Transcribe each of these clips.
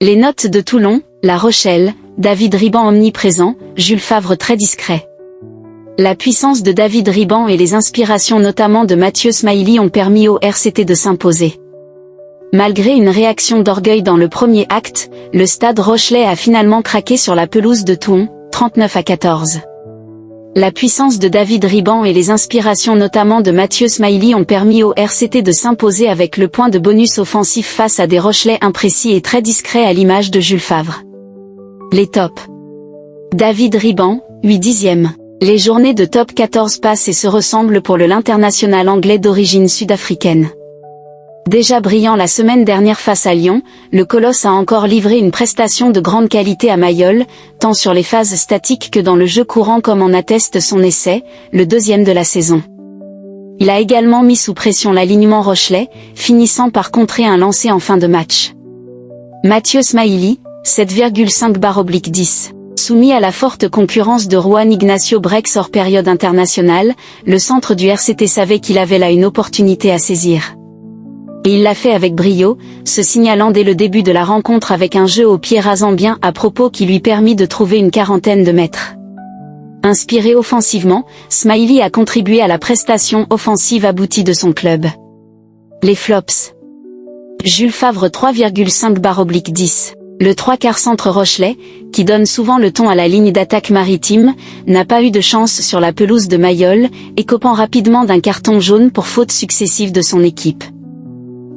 Les notes de Toulon, La Rochelle, David Riban omniprésent, Jules Favre très discret. La puissance de David Riban et les inspirations notamment de Mathieu Smaili ont permis au RCT de s'imposer. Malgré une réaction d'orgueil dans le premier acte, le Stade Rochelais a finalement craqué sur la pelouse de Toulon, 39-14. La puissance de David Riban et les inspirations notamment de Mathieu Smaili ont permis au RCT de s'imposer avec le point de bonus offensif face à des Rochelais imprécis et très discrets à l'image de Jules Favre. Les tops. David Riban, 8/10. Les journées de top 14 passent et se ressemblent pour l'international anglais d'origine sud-africaine. Déjà brillant la semaine dernière face à Lyon, le Colosse a encore livré une prestation de grande qualité à Mayol, tant sur les phases statiques que dans le jeu courant comme en atteste son essai, le 2e de la saison. Il a également mis sous pression l'alignement rochelais, finissant par contrer un lancer en fin de match. Mathieu Smaili, 7,5/10. Soumis à la forte concurrence de Juan Ignacio Brex hors période internationale, le centre du RCT savait qu'il avait là une opportunité à saisir. Et il l'a fait avec brio, se signalant dès le début de la rencontre avec un jeu au pied rasant bien à propos qui lui permit de trouver une quarantaine de mètres. Inspiré offensivement, Smaili a contribué à la prestation offensive aboutie de son club. Les flops. Jules Favre 3,5/10. Le 3/4 centre rochelais, qui donne souvent le ton à la ligne d'attaque maritime, n'a pas eu de chance sur la pelouse de Mayol, écopant rapidement d'un carton jaune pour fautes successives de son équipe.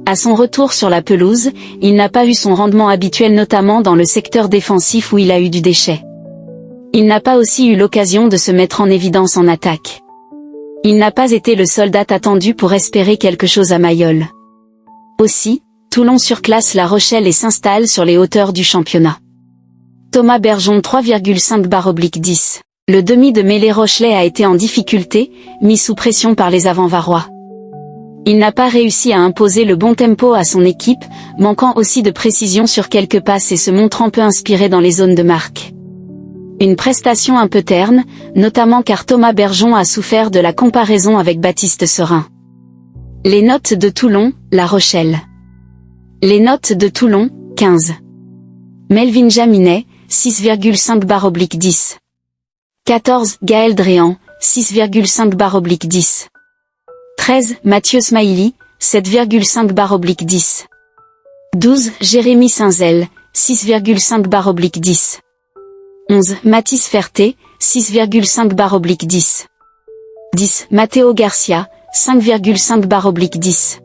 À son retour sur la pelouse, il n'a pas eu son rendement habituel notamment dans le secteur défensif où il a eu du déchet. Il n'a pas aussi eu l'occasion de se mettre en évidence en attaque. Il n'a pas été le soldat attendu pour espérer quelque chose à Mayol. Aussi, Toulon surclasse La Rochelle et s'installe sur les hauteurs du championnat. Thomas Bergeon 3,5/10. Le demi de mêlée rochelais a été en difficulté, mis sous pression par les avant-varois. Il n'a pas réussi à imposer le bon tempo à son équipe, manquant aussi de précision sur quelques passes et se montrant peu inspiré dans les zones de marque. Une prestation un peu terne, notamment car Thomas Bergeon a souffert de la comparaison avec Baptiste Serin. Les notes de Toulon, La Rochelle. Les notes de Toulon, 15. Melvin Jaminet, 6,5/10. 14. Gaël Dréan, 6,5/10. 13. Mathieu Smaili, 7,5/10. 12. Jérémy Saint-Zel, 6,5/10. 11. Mathis Ferté, 6,5/10. 10. Matteo Garcia, 5,5/10.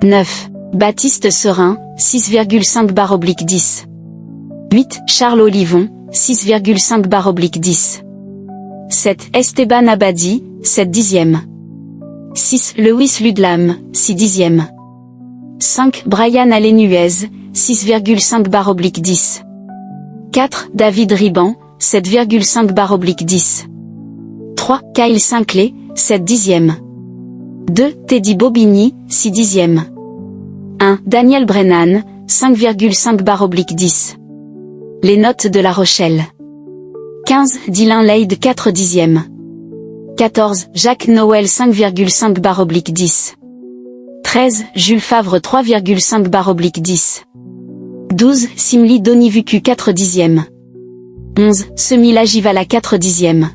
9. Baptiste Serin, 6,5/10. 8. Charles Olivon, 6,5/10. 7. Esteban Abadi, 7/10. 6. Lewis Ludlam, 6/10. 5. Brian Alenuez, 6,5/10. 4. David Riban, 7,5/10. 3. Kyle Sinclair, 7/10. 2. Teddy Bobigny, 6/10. 1. Daniel Brennan, 5,5/10. Les notes de La Rochelle. 15. Dylan Leyde 4/10. 14. Jacques Noël 5,5/10. 13. Jules Favre 3,5/10. 12. Simli Donivuku 4/10. 11. Semila Jivala 4/10.